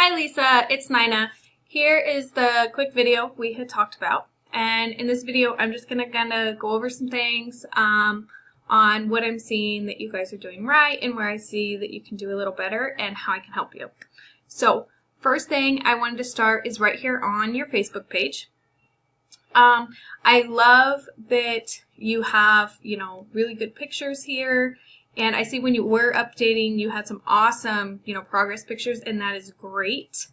Hi Lisa, it's Nina. Here is the quick video we had talked about, and in this video I'm just going to kind of go over some things on what I'm seeing that you guys are doing right and where I see that you can do a little better and how I can help you. So first thing I wanted to start is right here on your Facebook page. I love that you have, really good pictures here. And I see when you were updating, you had some awesome, progress pictures, and that is great.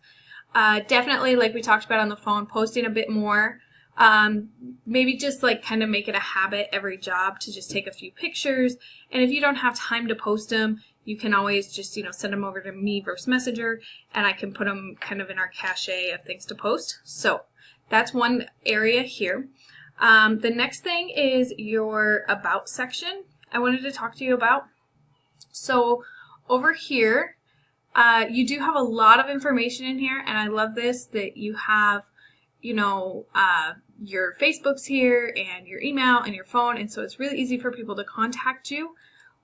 Definitely, like we talked about on the phone, posting a bit more. Maybe just like kind of make it a habit every job to just take a few pictures. And if you don't have time to post them, you can always just, send them over to me versus Messenger, and I can put them kind of in our cache of things to post. So that's one area here. The next thing is your About section I wanted to talk to you about. So over here, you do have a lot of information in here, and I love this, that you have, your Facebooks here and your email and your phone, and so it's really easy for people to contact you.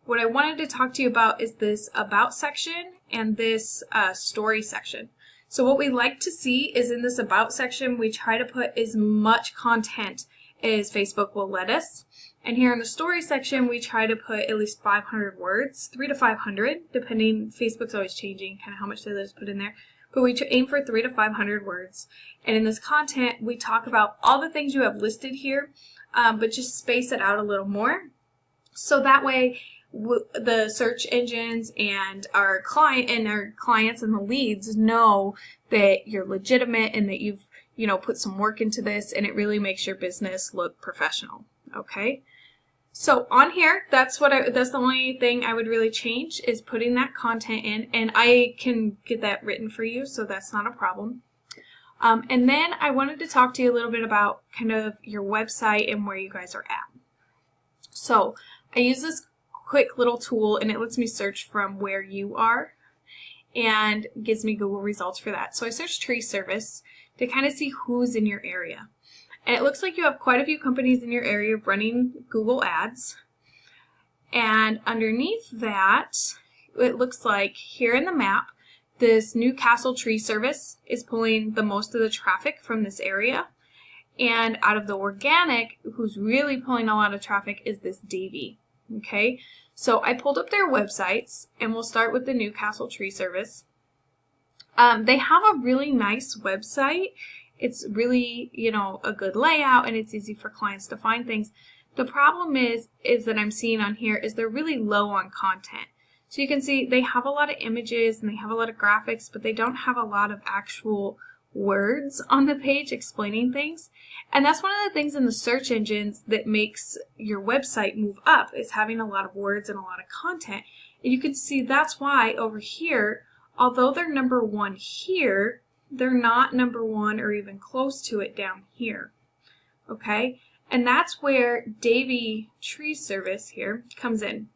What I wanted to talk to you about is this About section and this Story section. So what we like to see is in this About section, we try to put as much content as Facebook will let us. And here in the Story section, we try to put at least 500 words, 300 to 500, depending. Facebook's always changing kind of how much they let us put in there. But we aim for 300 to 500 words. And in this content, we talk about all the things you have listed here, but just space it out a little more. So that way, the search engines and our clients and the leads know that you're legitimate and that you've put some work into this, and it really makes your business look professional. Okay, so on here, that's the only thing I would really change, is putting that content in, and I can get that written for you, so that's not a problem. And then I wanted to talk to you a little bit about kind of your website and where you guys are at. So I use this quick little tool, and it lets me search from where you are and gives me Google results for that. So I searched tree service to kind of see who's in your area. And it looks like you have quite a few companies in your area running Google ads. And underneath that, it looks like here in the map, this Newcastle tree service is pulling the most of the traffic from this area. And out of the organic, who's really pulling a lot of traffic, is this Davy. Okay, so I pulled up their websites, and we'll start with the Newcastle tree service. They have a really nice website. It's really, a good layout, and it's easy for clients to find things. The problem is that I'm seeing on here is they're really low on content. So you can see they have a lot of images and they have a lot of graphics, but they don't have a lot of actual words on the page explaining things. And that's one of the things in the search engines that makes your website move up, is having a lot of words and a lot of content. And you can see that's why over here, although they're number one here, they're not number one or even close to it down here. Okay? And that's where Davy Tree Service here comes in.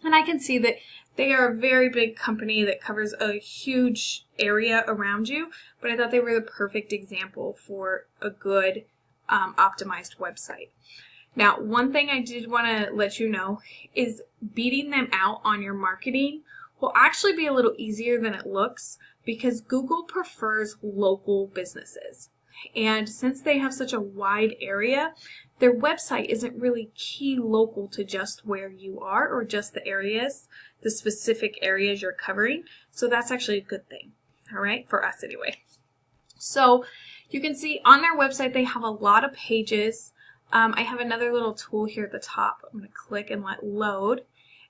And I can see that they are a very big company that covers a huge area around you, but I thought they were the perfect example for a good optimized website. Now, one thing I did want to let you know is beating them out on your marketing will actually be a little easier than it looks, because Google prefers local businesses. And since they have such a wide area, their website isn't really key local to just where you are or just the specific areas you're covering. So that's actually a good thing, all right, for us anyway. So you can see on their website they have a lot of pages. I have another little tool here at the top. I'm going to click and let load.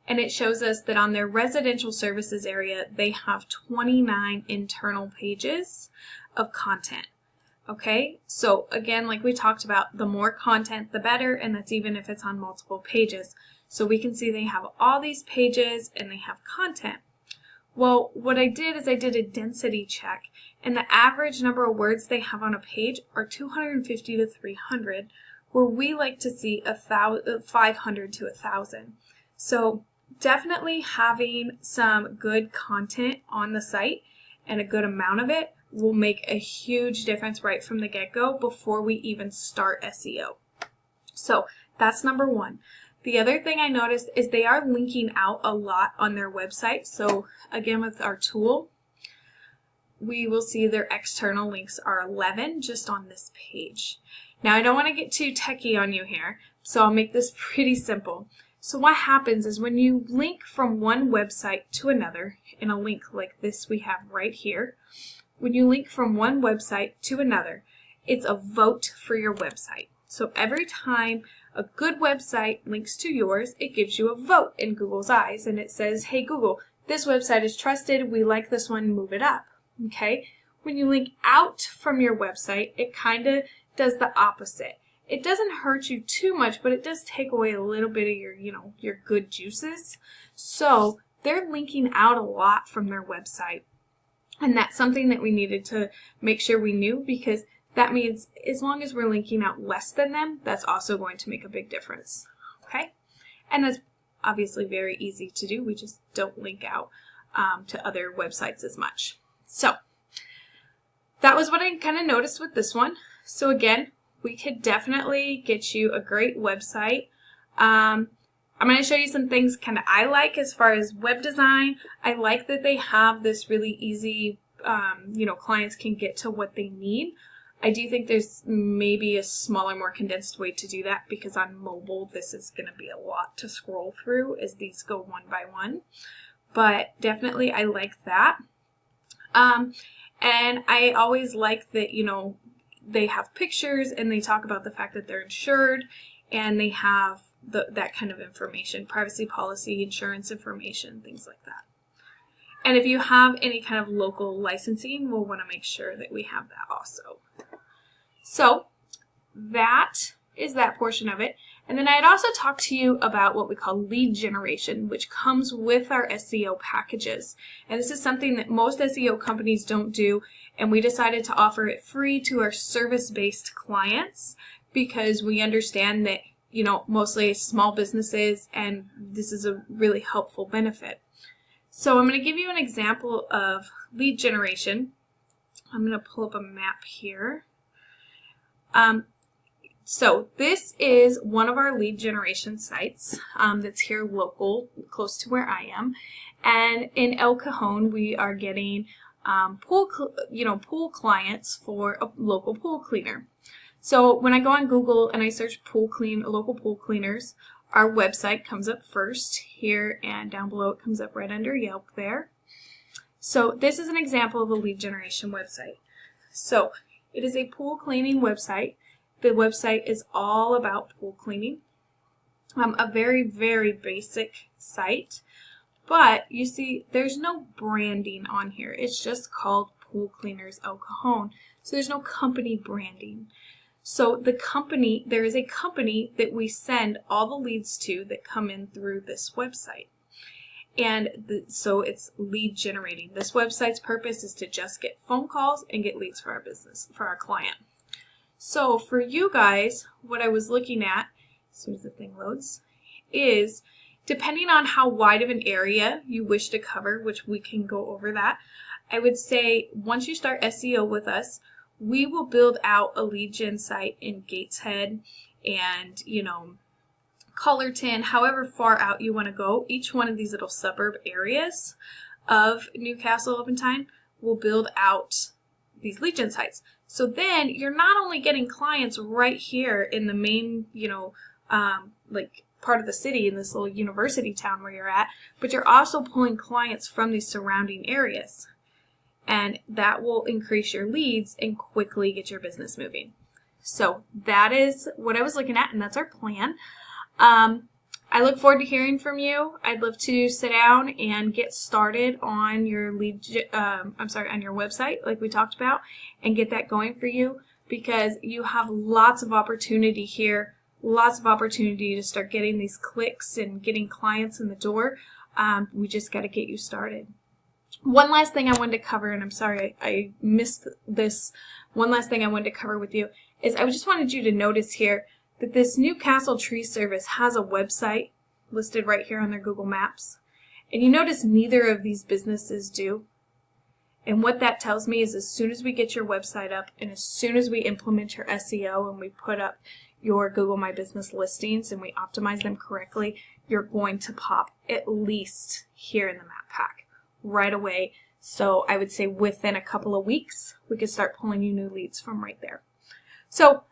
And it shows us that on their residential services area, they have 29 internal pages of content. Okay, so again, like we talked about, the more content, the better, and that's even if it's on multiple pages. So we can see they have all these pages and they have content. Well, what I did is I did a density check, and the average number of words they have on a page are 250 to 300, where we like to see 500 to 1,000. So definitely having some good content on the site, and a good amount of it, will make a huge difference right from the get-go before we even start SEO. So that's number one. The other thing I noticed is they are linking out a lot on their website. So again, with our tool, we will see their external links are 11 just on this page. Now, I don't want to get too techie on you here, so I'll make this pretty simple. So what happens is when you link from one website to another, in a link like this we have right here, when you link from one website to another, it's a vote for your website. So every time a good website links to yours, it gives you a vote in Google's eyes, and it says, hey Google, this website is trusted, we like this one, move it up. Okay? When you link out from your website, it kind of does the opposite. It doesn't hurt you too much, but it does take away a little bit of your, your good juices. So they're linking out a lot from their website. And that's something that we needed to make sure we knew, because that means as long as we're linking out less than them, that's also going to make a big difference. Okay? And that's obviously very easy to do. We just don't link out to other websites as much. So that was what I kind of noticed with this one. So again, we could definitely get you a great website. I'm going to show you some things kind of I like as far as web design. I like that they have this really easy, clients can get to what they need. I do think there's maybe a smaller, more condensed way to do that, because on mobile this is going to be a lot to scroll through as these go one by one. But definitely I like that. And I always like that, they have pictures and they talk about the fact that they're insured, and they have that kind of information, privacy policy, insurance information, things like that. And if you have any kind of local licensing, we'll want to make sure that we have that also. So that is that portion of it. And then I had also talked to you about what we call lead generation, which comes with our SEO packages. And this is something that most SEO companies don't do, and we decided to offer it free to our service-based clients, because we understand that, mostly small businesses, and this is a really helpful benefit. So I'm going to give you an example of lead generation. I'm going to pull up a map here. So this is one of our lead generation sites that's here local, close to where I am. And in El Cajon, we are getting pool clients for a local pool cleaner. So when I go on Google and I search local pool cleaners, our website comes up first here, and down below it comes up right under Yelp there. So this is an example of a lead generation website. So it is a pool cleaning website. The website is all about pool cleaning. A very, very basic site. But you see, there's no branding on here. It's just called Pool Cleaners El Cajon. So there's no company branding. So there is a company that we send all the leads to that come in through this website. And so it's lead generating. This website's purpose is to just get phone calls and get leads for our business, for our client. So for you guys, what I was looking at, as soon as the thing loads, is depending on how wide of an area you wish to cover, which we can go over that, I would say once you start SEO with us, we will build out a lead gen site in Gateshead and, Cullerton, however far out you want to go. Each one of these little suburb areas of Newcastle upon Tyne will build out these lead gen sites. So then you're not only getting clients right here in the main, part of the city in this little university town where you're at, but you're also pulling clients from these surrounding areas. And that will increase your leads and quickly get your business moving. So that is what I was looking at, and that's our plan. I look forward to hearing from you. I'd love to sit down and get started on your on your website, like we talked about, and get that going for you, because you have lots of opportunity here, lots of opportunity to start getting these clicks and getting clients in the door. We just got to get you started. One last thing I wanted to cover, and I'm sorry I missed this. One last thing I wanted to cover with you is I just wanted you to notice here that this Newcastle Tree Service has a website listed right here on their Google Maps. And you notice neither of these businesses do. And what that tells me is as soon as we get your website up and as soon as we implement your SEO and we put up your Google My Business listings and we optimize them correctly, you're going to pop at least here in the map pack right away. So I would say within a couple of weeks, we could start pulling you new leads from right there. So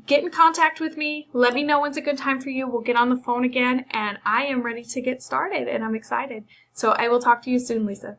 get in contact with me. Let me know when's a good time for you. We'll get on the phone again, and I am ready to get started, and I'm excited. So I will talk to you soon, Lisa.